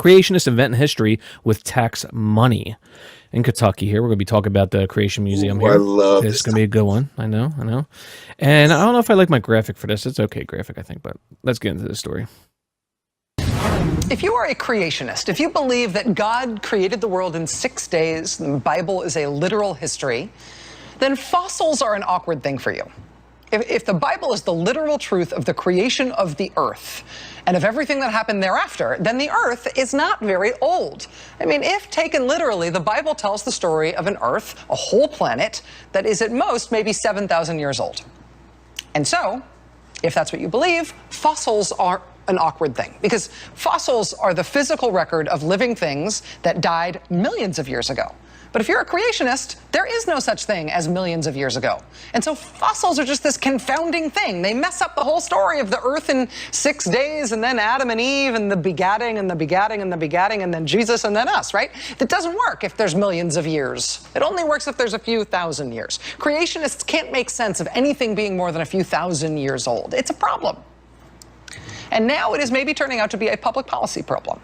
creationists invent history with tax money. In Kentucky here, we're going to be talking about the Creation Museum here. I love this. It's going to be a good one. I know. And I don't know if I like my graphic for this. It's okay graphic, I think, but let's get into this story. If you are a creationist, if you believe that God created the world in 6 days, the Bible is a literal history, then fossils are an awkward thing for you. If the Bible is the literal truth of the creation of the earth and of everything that happened thereafter, then the earth is not very old. I mean, if taken literally, the Bible tells the story of an earth, a whole planet, that is at most maybe 7,000 years old. And so, if that's what you believe, fossils are an awkward thing, because fossils are the physical record of living things that died millions of years ago. But if you're a creationist, there is no such thing as millions of years ago. And so fossils are just this confounding thing. They mess up the whole story of the earth in 6 days, and then Adam and Eve, and the begatting, and the begatting, and the begatting, and then Jesus, and then us, right? That doesn't work if there's millions of years. It only works if there's a few thousand years. Creationists can't make sense of anything being more than a few thousand years old. It's a problem. And now it is maybe turning out to be a public policy problem.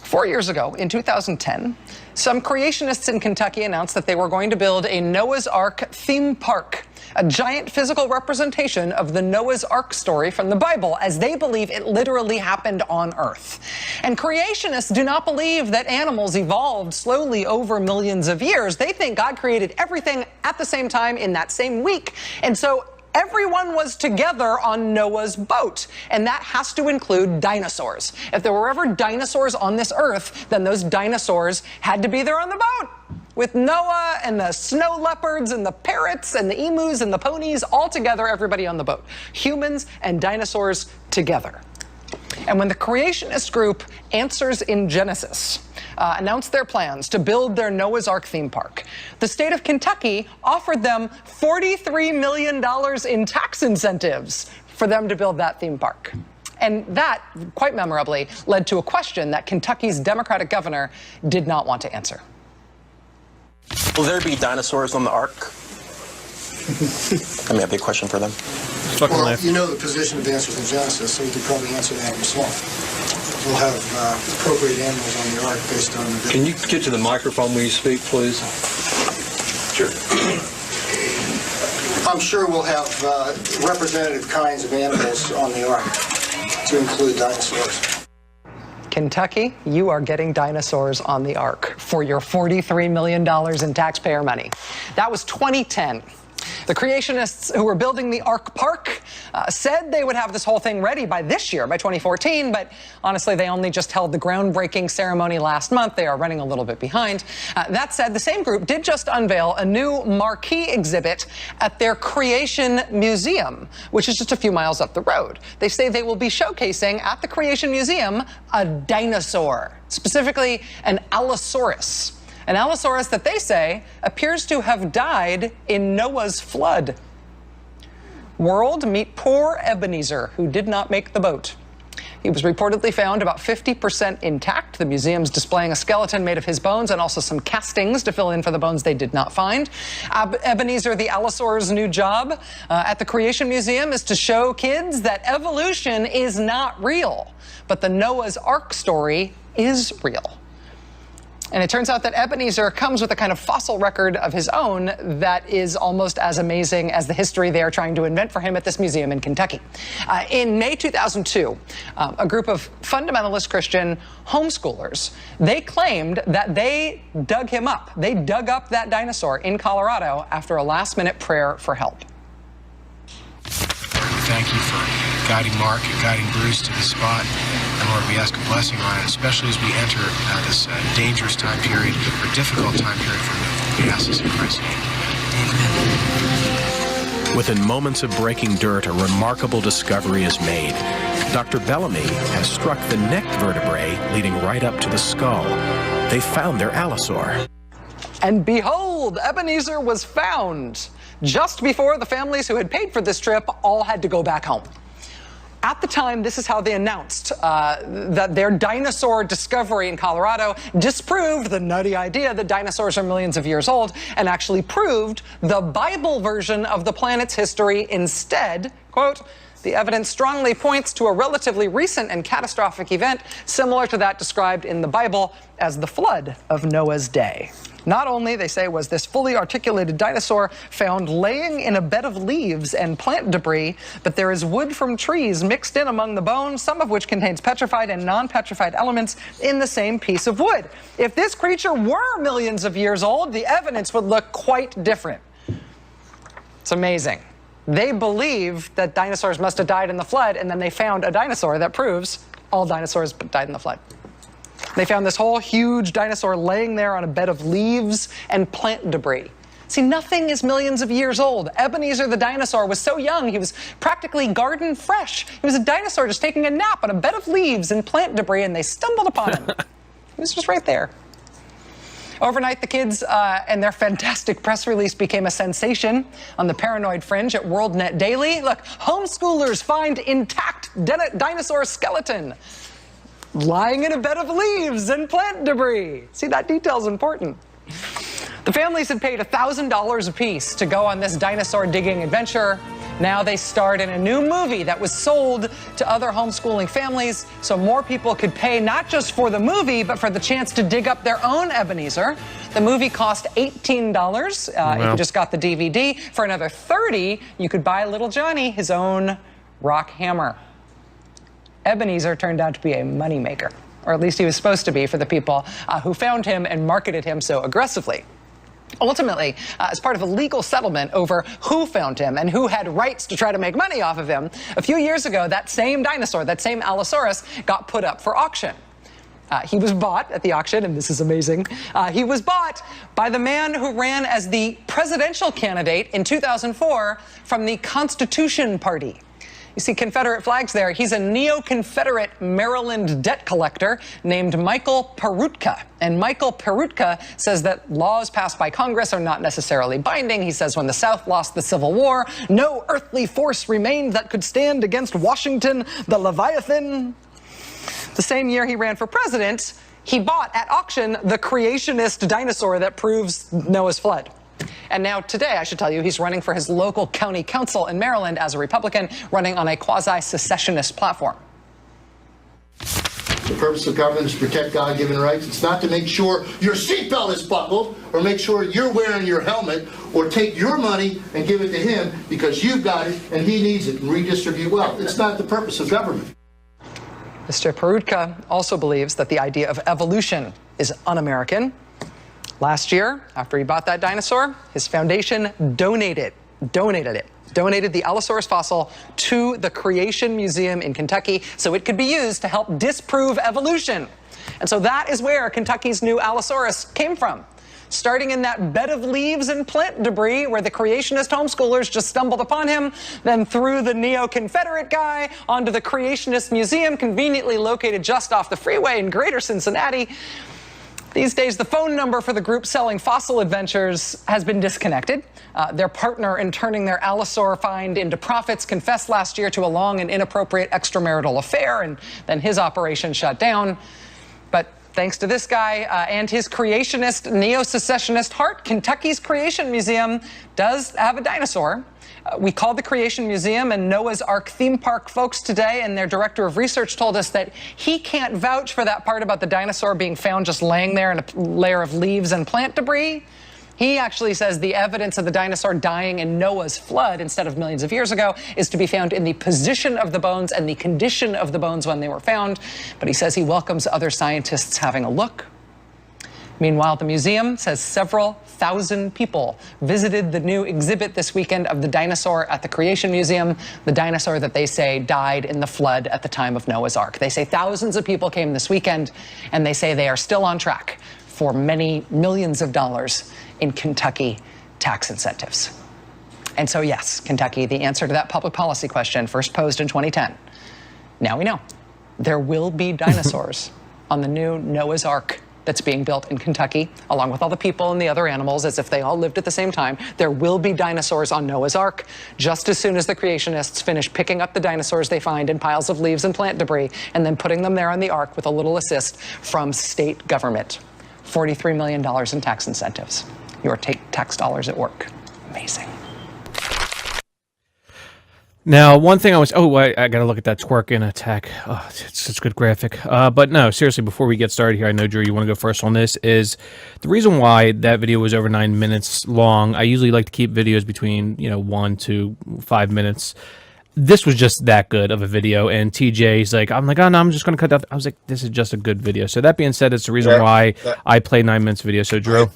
4 years ago, in 2010, some creationists in Kentucky announced that they were going to build a Noah's Ark theme park, a giant physical representation of the Noah's Ark story from the Bible, as they believe it literally happened on Earth. And creationists do not believe that animals evolved slowly over millions of years. They think God created everything at the same time in that same week. And so everyone was together on Noah's boat, and that has to include dinosaurs. If there were ever dinosaurs on this earth, then those dinosaurs had to be there on the boat, with Noah and the snow leopards and the parrots and the emus and the ponies all together, everybody on the boat. Humans and dinosaurs together. And when the creationist group Answers in Genesis announced their plans to build their Noah's Ark theme park, the state of Kentucky offered them $43 million in tax incentives for them to build that theme park. And that, quite memorably, led to a question that Kentucky's Democratic governor did not want to answer. Will there be dinosaurs on the Ark? I may have a question for them. Well, you know the position of Answers in Genesis, so you could probably answer that yourself. We'll have appropriate animals on the Ark based on the... Can you get to the microphone when you speak, please? Sure. I'm sure we'll have representative kinds of animals on the Ark, to include dinosaurs. Kentucky, you are getting dinosaurs on the Ark for your $43 million in taxpayer money. That was 2010. The creationists who were building the Ark Park said they would have this whole thing ready by this year, by 2014, but honestly, they only just held the groundbreaking ceremony last month. They are running a little bit behind. That said, the same group did just unveil a new marquee exhibit at their Creation Museum, which is just a few miles up the road. They say they will be showcasing at the Creation Museum a dinosaur, specifically an Allosaurus. An Allosaurus that they say appears to have died in Noah's flood. World, meet poor Ebenezer, who did not make the boat. He was reportedly found about 50% intact. The museum's displaying a skeleton made of his bones and also some castings to fill in for the bones they did not find. Ebenezer the Allosaur's new job at the Creation Museum is to show kids that evolution is not real, but the Noah's Ark story is real. And it turns out that Ebenezer comes with a kind of fossil record of his own that is almost as amazing as the history they are trying to invent for him at this museum in Kentucky. In May 2002, a group of fundamentalist Christian homeschoolers, they claimed that they dug him up. They dug up that dinosaur in Colorado after a last-minute prayer for help. Thank you for guiding Mark and guiding Bruce to the spot. And Lord, we ask a blessing on it, especially as we enter this dangerous time period, or difficult time period for removal. We ask this in Christ's name. Amen. Within moments of breaking dirt, a remarkable discovery is made. Dr. Bellamy has struck the neck vertebrae leading right up to the skull. They found their allosaur. And behold, Ebenezer was found just before the families who had paid for this trip all had to go back home. At the time, this is how they announced that their dinosaur discovery in Colorado disproved the nutty idea that dinosaurs are millions of years old and actually proved the Bible version of the planet's history instead. Quote, The evidence strongly points to a relatively recent and catastrophic event similar to that described in the Bible as the flood of Noah's day. Not only, they say, was this fully articulated dinosaur found laying in a bed of leaves and plant debris, but there is wood from trees mixed in among the bones, some of which contains petrified and non-petrified elements in the same piece of wood. If this creature were millions of years old, the evidence would look quite different. It's amazing. They believe that dinosaurs must have died in the flood, and then they found a dinosaur that proves all dinosaurs died in the flood. They found this whole huge dinosaur laying there on a bed of leaves and plant debris. See, nothing is millions of years old. Ebenezer the dinosaur was so young, he was practically garden fresh. He was a dinosaur just taking a nap on a bed of leaves and plant debris, and they stumbled upon him. He was just right there. Overnight, the kids and their fantastic press release became a sensation on the paranoid fringe at WorldNet Daily. Look, homeschoolers find intact dinosaur skeleton lying in a bed of leaves and plant debris. See, that detail's important. The families had paid $1,000 apiece to go on this dinosaur digging adventure. Now they starred in a new movie that was sold to other homeschooling families so more people could pay not just for the movie, but for the chance to dig up their own Ebenezer. The movie cost $18 if you just got the DVD. For another $30, you could buy little Johnny his own rock hammer. Ebenezer turned out to be a moneymaker, or at least he was supposed to be for the people who found him and marketed him so aggressively. Ultimately, as part of a legal settlement over who found him and who had rights to try to make money off of him, a few years ago, that same dinosaur, that same Allosaurus, got put up for auction. He was bought at the auction, and this is amazing. He was bought by the man who ran as the presidential candidate in 2004 from the Constitution Party. You see Confederate flags there. He's a neo-Confederate Maryland debt collector named Michael Peroutka. And Michael Peroutka says that laws passed by Congress are not necessarily binding. He says when the South lost the Civil War, no earthly force remained that could stand against Washington, the Leviathan. The same year he ran for president, he bought at auction the creationist dinosaur that proves Noah's flood. And now today, I should tell you, he's running for his local county council in Maryland as a Republican, running on a quasi-secessionist platform. The purpose of government is to protect God-given rights. It's not to make sure your seatbelt is buckled or make sure you're wearing your helmet or take your money and give it to him because you've got it and he needs it and redistribute wealth. It's not the purpose of government. Mr. Peroutka also believes that the idea of evolution is un-American. Last year, after he bought that dinosaur, his foundation donated the Allosaurus fossil to the Creation Museum in Kentucky so it could be used to help disprove evolution. And so that is where Kentucky's new Allosaurus came from. Starting in that bed of leaves and plant debris where the creationist homeschoolers just stumbled upon him, then through the neo-Confederate guy onto the Creationist Museum, conveniently located just off the freeway in Greater Cincinnati. These days, the phone number for the group selling Fossil Adventures has been disconnected. Their partner in turning their Allosaur find into profits confessed last year to a long and inappropriate extramarital affair, and then his operation shut down. But thanks to this guy and his creationist, neo-secessionist heart, Kentucky's Creation Museum does have a dinosaur. We called the Creation Museum and Noah's Ark theme park folks today, and their director of research told us that he can't vouch for that part about the dinosaur being found just laying there in a layer of leaves and plant debris. He actually says the evidence of the dinosaur dying in Noah's flood instead of millions of years ago is to be found in the position of the bones and the condition of the bones when they were found. But he says he welcomes other scientists having a look. Meanwhile, the museum says several thousand people visited the new exhibit this weekend of the dinosaur at the Creation Museum, the dinosaur that they say died in the flood at the time of Noah's Ark. They say thousands of people came this weekend, and they say they are still on track for many millions of dollars in Kentucky tax incentives. And so, yes, Kentucky, the answer to that public policy question first posed in 2010. Now we know. There will be dinosaurs on the new Noah's Ark that's being built in Kentucky, along with all the people and the other animals, as if they all lived at the same time. There will be dinosaurs on Noah's Ark just as soon as the creationists finish picking up the dinosaurs they find in piles of leaves and plant debris and then putting them there on the Ark with a little assist from state government. $43 million in tax incentives. Your tax dollars at work. Amazing. Now, one thing I got to look at that twerk in attack. Oh, it's such a good graphic. But no, seriously, before we get started here, I know, Drew, you want to go first on this, is the reason why that video was over 9 minutes long. I usually like to keep videos between, 1 to 5 minutes. This was just that good of a video, and TJ's like, I'm like, oh no, I'm just going to cut that. I was like, this is just a good video. So that being said, it's the reason why I play 9 minutes video. So, Drew.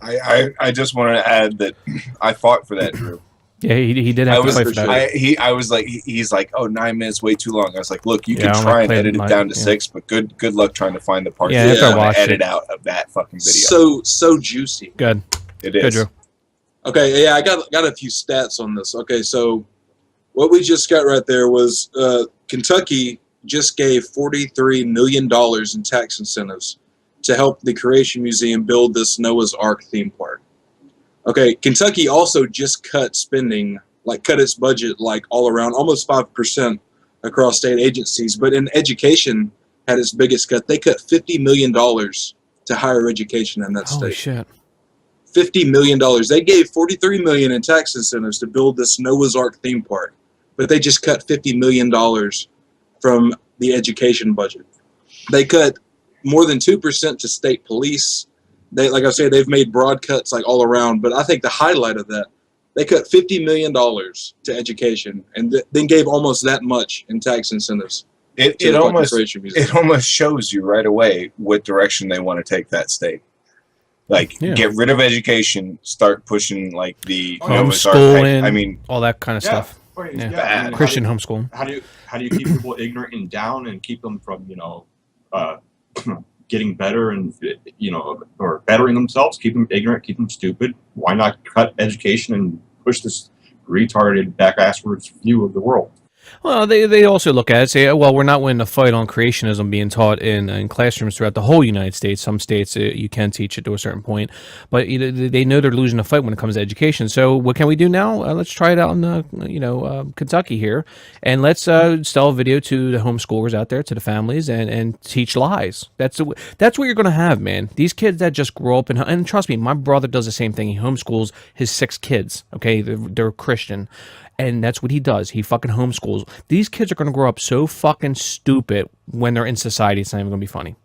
I just wanted to add that I fought for that, Drew. Yeah, he did have to fight for that. I was like, he's like, oh, 9 minutes way too long. I was like, look, you can try and edit it down to 6, but good luck trying to find the part that you want to edit out of that fucking video. So juicy. Good. It is. Good, Drew. Okay, yeah, I got a few stats on this. Okay, so what we just got right there was Kentucky just gave $43 million in tax incentives to help the Creation Museum build this Noah's Ark theme park. Okay, Kentucky also just cut spending, cut its budget all around, almost 5% across state agencies. But in education, had its biggest cut. They cut $50 million to higher education in that state. Holy shit. $50 million. They gave $43 million in tax incentives to build this Noah's Ark theme park, but they just cut $50 million from the education budget. They cut more than 2% to state police. They, like I said, they've made broad cuts all around, but I think the highlight of that, they cut $50 million to education and then gave almost that much in tax incentives. It almost shows you right away what direction they want to take that state. Get rid of education, start pushing the homeschooling. I mean, all that kind of stuff. Yeah. Christian homeschooling. How do you keep people ignorant and down and keep them from getting better and or bettering themselves? Keep them ignorant, keep them stupid. Why not cut education and push this retarded back-asswards view of the world? Well, they also look at it and say, well, we're not winning a fight on creationism being taught in classrooms throughout the whole United States. Some states you can teach it to a certain point, but they know they're losing a fight when it comes to education. So what can we do now? Let's try it out in Kentucky here, and let's sell a video to the homeschoolers out there, to the families, and teach lies. That's what you're going to have, man. These kids that just grow up and trust me, my brother does the same thing. He homeschools his 6 kids. Okay, they're Christian. And that's what he does. He fucking homeschools. These kids are going to grow up so fucking stupid when they're in society. It's not even going to be funny.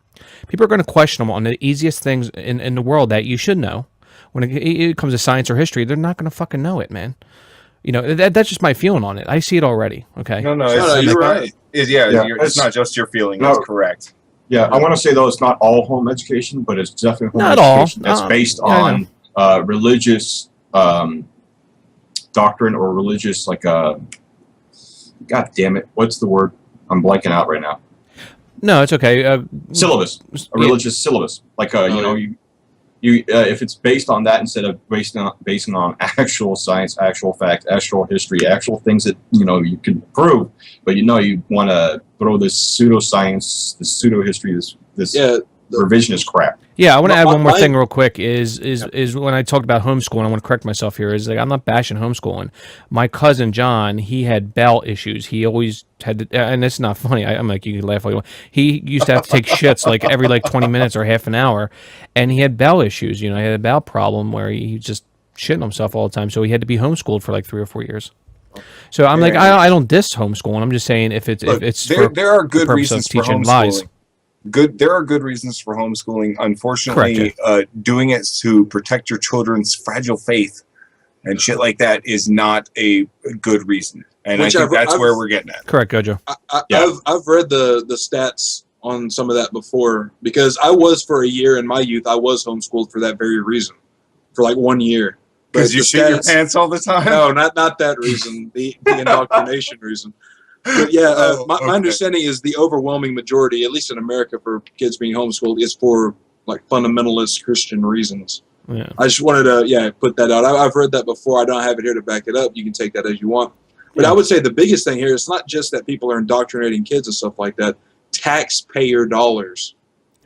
People are going to question them on the easiest things in the world that you should know. When it comes to science or history, they're not going to fucking know it, man. That's just my feeling on it. I see it already. Okay. No, you're right. It's not just your feeling. That's correct. Yeah, I want to say, though, it's not all home education, but it's definitely home not education all. that's based on religious doctrine or religious, god damn it, what's the word? I'm blanking out right now. No, it's okay. Syllabus, a religious syllabus. If it's based on that instead of basing on actual science, actual facts, actual history, actual things that you can prove, but you want to throw this pseudoscience, this pseudo history, this revisionist crap. Yeah, I want to add one more thing real quick. Is when I talked about homeschooling, I want to correct myself here. I'm not bashing homeschooling. My cousin John, he had bowel issues. He always had to, and it's not funny. I'm like, you can laugh all you want. He used to have to take shits every 20 minutes or half an hour, and he had bowel issues. He had a bowel problem where he just shitting himself all the time. So he had to be homeschooled for 3 or 4 years. So I'm I don't diss homeschooling. I'm just saying if there are good reasons for homeschooling. Lies. There are good reasons for homeschooling. Unfortunately, doing it to protect your children's fragile faith and shit like that is not a good reason. And I think that's where we're getting at. Correct, Gojo. I've read the stats on some of that before, because I was, for a year in my youth, I was homeschooled for that very reason, for 1 year. Because you shit your pants all the time? No, not that reason. The indoctrination reason. But my understanding is the overwhelming majority, at least in America, for kids being homeschooled is for fundamentalist Christian reasons. Yeah. I just wanted to put that out. I've read that before. I don't have it here to back it up. You can take that as you want. But I would say the biggest thing here is not just that people are indoctrinating kids and stuff like that. Taxpayer dollars.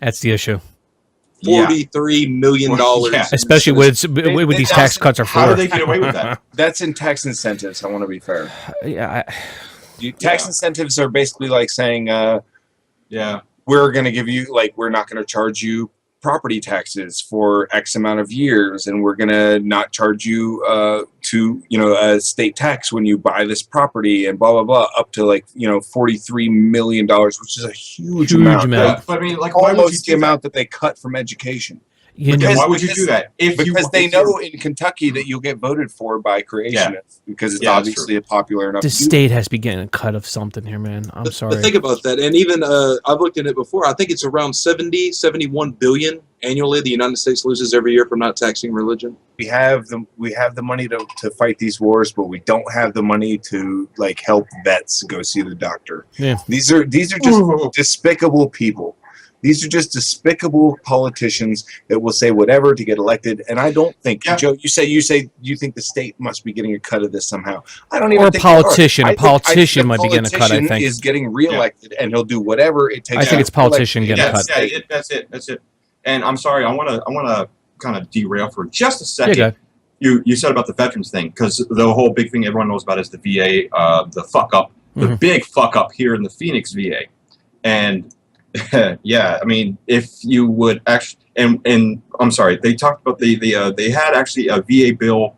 That's the issue. $43 million. Especially with these tax cuts are for. How do they get away with that? That's in tax incentives. I want to be fair. Tax incentives are basically saying, we're going to give you, we're not going to charge you property taxes for X amount of years, and we're going to not charge you to, a state tax when you buy this property and blah, blah, blah, up to like, $43 million, which is a huge amount. But I mean, like, why would you Almost do the that? amount that they cut from education. Why would you do that? Because they know in Kentucky that you'll get voted for by creationists because it's obviously a popular enough. The state has to be getting a cut of something here, man. I'm sorry. But think about that. And even I've looked at it before. I think it's around 71 billion annually the United States loses every year from not taxing religion. We have the money to fight these wars, but we don't have the money to like help vets go see the doctor. Yeah. These are just despicable people. These are just despicable politicians that will say whatever to get elected. And I don't think, Joe, you say you think the state must be getting a cut of this somehow. I don't even or a think politician. I A politician might be getting a cut. I politician think is getting reelected, and he'll do whatever it takes. I think it's politician getting a cut. Yeah, that's it. And I'm sorry, I want to kind of derail for just a second. Yeah, you said about the veterans thing, because the whole big thing everyone knows about is the VA, the fuck up, the big fuck up here in the Phoenix VA, and. Yeah, I mean, if you would actually, and I'm sorry, they talked about they had actually a VA bill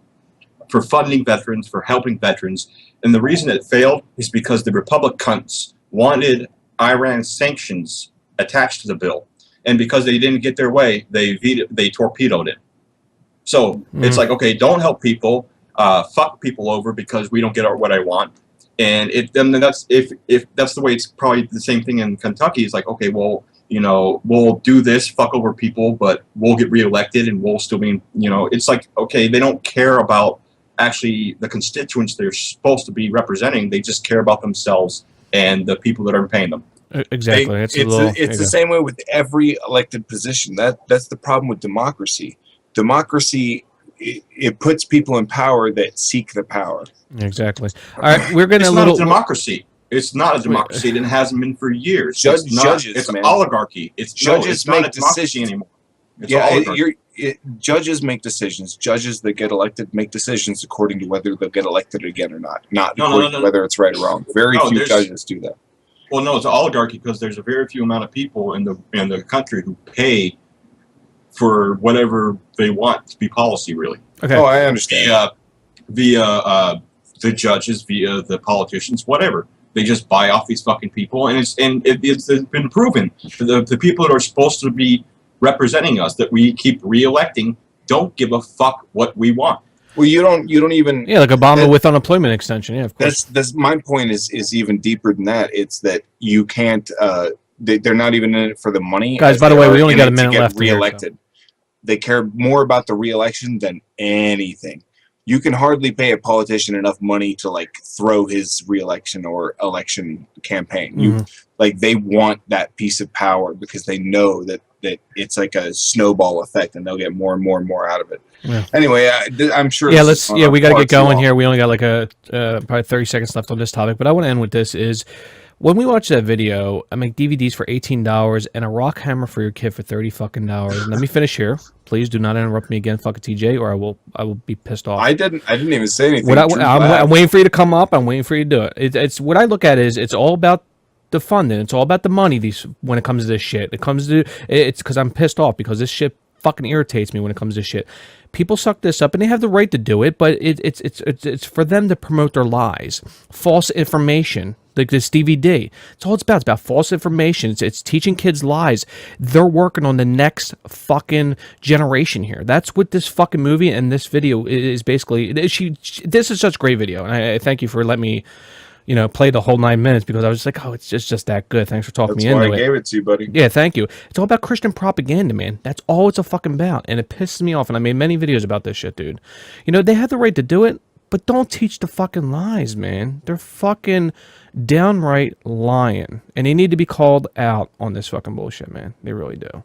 for funding veterans, for helping veterans, and the reason it failed is because the Republicans wanted Iran sanctions attached to the bill, and because they didn't get their way, they torpedoed it. So it's like, okay, don't help people, fuck people over because we don't get what I want. And that's if that's the way, it's probably the same thing in Kentucky. It's like, okay, well, we'll do this, fuck over people, but we'll get reelected and we'll still be, it's like, okay, they don't care about actually the constituents they're supposed to be representing. They just care about themselves and the people that are paying them. Exactly. It's the same way with every elected position. That's the problem with democracy. Democracy, it puts people in power that seek the power. Exactly. All right, we're going to It's not a democracy. It's not a democracy, and it hasn't been for years. It's an oligarchy. It's not a democracy anymore. It's judges make decisions. Judges that get elected make decisions according to whether they'll get elected again or not. Not according to whether it's right or wrong. Very few judges do that. Well, no, it's an oligarchy because there's a very few amount of people in the country who pay for whatever they want to be policy, really. Okay. Oh, I understand. Via the judges, via the politicians, whatever. They just buy off these fucking people, and it's been proven. The people that are supposed to be representing us, that we keep re-electing, don't give a fuck what we want. Well, you don't even. Yeah, like Obama with unemployment extension. Yeah, of course. That's my point. Is even deeper than that. It's that you can't. They're not even in it for the money. Guys, by the way, we only got a minute left. Re-elected. Here, so. They care more about the re-election than anything. You can hardly pay a politician enough money to like throw his re-election or election campaign. They want that piece of power because they know that it's like a snowball effect, and they'll get more and more and more out of it. Yeah. Anyway, I'm sure. Yeah, we got to get going here. We only got like probably 30 seconds left on this topic, but I want to end with this: is when we watch that video, I make DVDs for $18 and a rock hammer for your kid for $30 fucking. Let me finish here. Please do not interrupt me again, fucking TJ, or I will be pissed off. I didn't even say anything. I'm waiting for you to come up. I'm waiting for you to do it. It's what I look at is it's all about the funding. It's all about the money. When it comes to this shit, it's because I'm pissed off because this shit fucking irritates me when it comes to shit. People suck this up, and they have the right to do it, but it's for them to promote their lies, false information. Like this DVD, it's all it's about. It's about false information. It's teaching kids lies. They're working on the next fucking generation here. That's what this fucking movie and this video is basically. This is such a great video, and I thank you for letting me, play the whole 9 minutes because I was just like, oh, it's just that good. Thanks for talking me into it. That's why I gave it to you, buddy. Yeah, thank you. It's all about Christian propaganda, man. That's all it's a fucking about, and it pisses me off. And I made many videos about this shit, dude. They have the right to do it. But don't teach the fucking lies, man. They're fucking downright lying. And they need to be called out on this fucking bullshit, man. They really do.